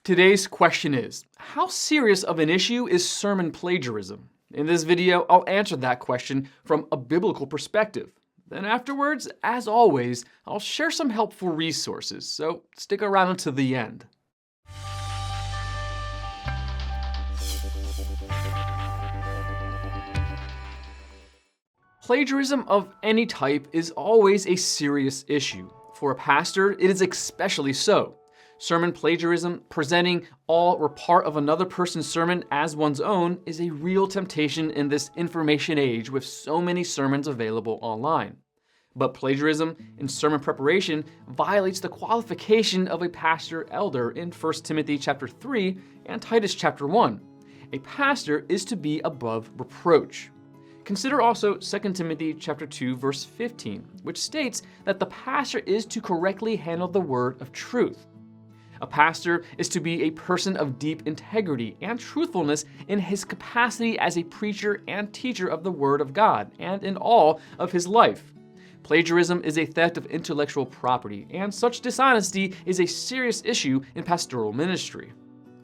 Today's question is, how serious of an issue is sermon plagiarism? In this video, I'll answer that question from a biblical perspective. Then afterwards, as always, I'll share some helpful resources, so stick around until the end. Plagiarism of any type is always a serious issue. For a pastor, it is especially so. Sermon plagiarism, presenting all or part of another person's sermon as one's own, is a real temptation in this information age with so many sermons available online. But plagiarism in sermon preparation violates the qualification of a pastor elder in 1 Timothy chapter 3 and Titus chapter 1. A pastor is to be above reproach. Consider also 2 Timothy chapter 2 verse 15, which states that the pastor is to correctly handle the word of truth. A pastor is to be a person of deep integrity and truthfulness in his capacity as a preacher and teacher of the Word of God and in all of his life. Plagiarism is a theft of intellectual property, and such dishonesty is a serious issue in pastoral ministry.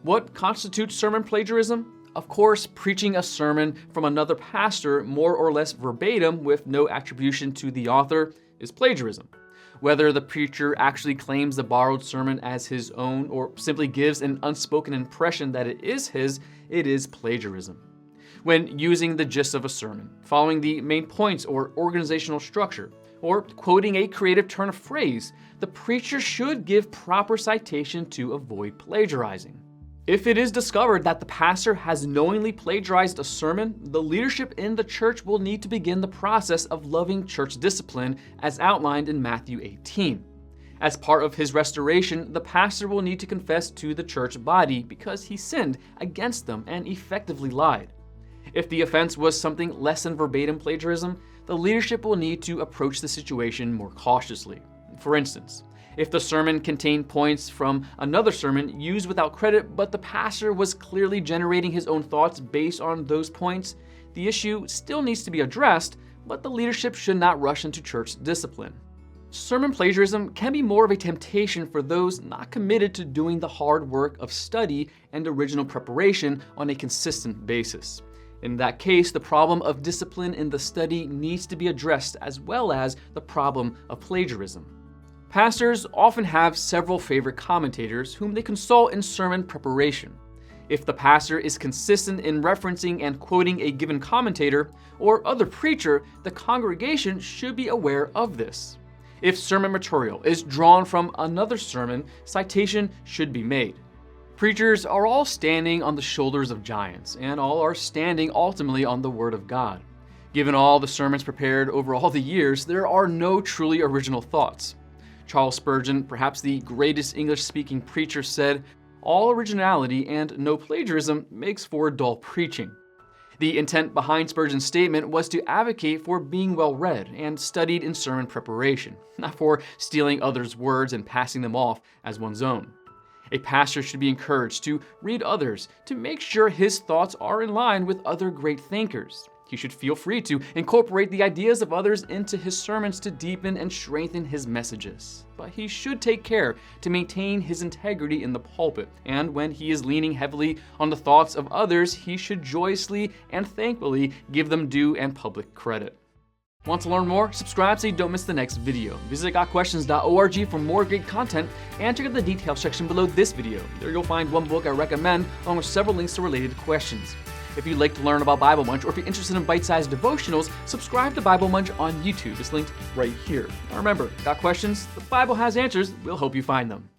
What constitutes sermon plagiarism? Of course, preaching a sermon from another pastor more or less verbatim with no attribution to the author is plagiarism. Whether the preacher actually claims the borrowed sermon as his own or simply gives an unspoken impression that it is his, it is plagiarism. When using the gist of a sermon, following the main points or organizational structure, or quoting a creative turn of phrase, the preacher should give proper citation to avoid plagiarizing. If it is discovered that the pastor has knowingly plagiarized a sermon, the leadership in the church will need to begin the process of loving church discipline as outlined in Matthew 18. As part of his restoration, the pastor will need to confess to the church body because he sinned against them and effectively lied. If the offense was something less than verbatim plagiarism, the leadership will need to approach the situation more cautiously. For instance, if the sermon contained points from another sermon used without credit, but the pastor was clearly generating his own thoughts based on those points, the issue still needs to be addressed, but the leadership should not rush into church discipline. Sermon plagiarism can be more of a temptation for those not committed to doing the hard work of study and original preparation on a consistent basis. In that case, the problem of discipline in the study needs to be addressed as well as the problem of plagiarism. Pastors often have several favorite commentators whom they consult in sermon preparation. If the pastor is consistent in referencing and quoting a given commentator or other preacher, the congregation should be aware of this. If sermon material is drawn from another sermon, citation should be made. Preachers are all standing on the shoulders of giants, and all are standing ultimately on the Word of God. Given all the sermons prepared over all the years, there are no truly original thoughts. Charles Spurgeon, perhaps the greatest English-speaking preacher, said, "All originality and no plagiarism makes for dull preaching." The intent behind Spurgeon's statement was to advocate for being well-read and studied in sermon preparation, not for stealing others' words and passing them off as one's own. A pastor should be encouraged to read others to make sure his thoughts are in line with other great thinkers. He should feel free to incorporate the ideas of others into his sermons to deepen and strengthen his messages. But he should take care to maintain his integrity in the pulpit, and when he is leaning heavily on the thoughts of others, he should joyously and thankfully give them due and public credit. Want to learn more? Subscribe so you don't miss the next video. Visit gotquestions.org for more great content, and check out the details section below this video. There you'll find one book I recommend, along with several links to related questions. If you'd like to learn about Bible Munch, or if you're interested in bite-sized devotionals, subscribe to Bible Munch on YouTube. It's linked right here. Now remember, got questions? The Bible has answers. We'll help you find them.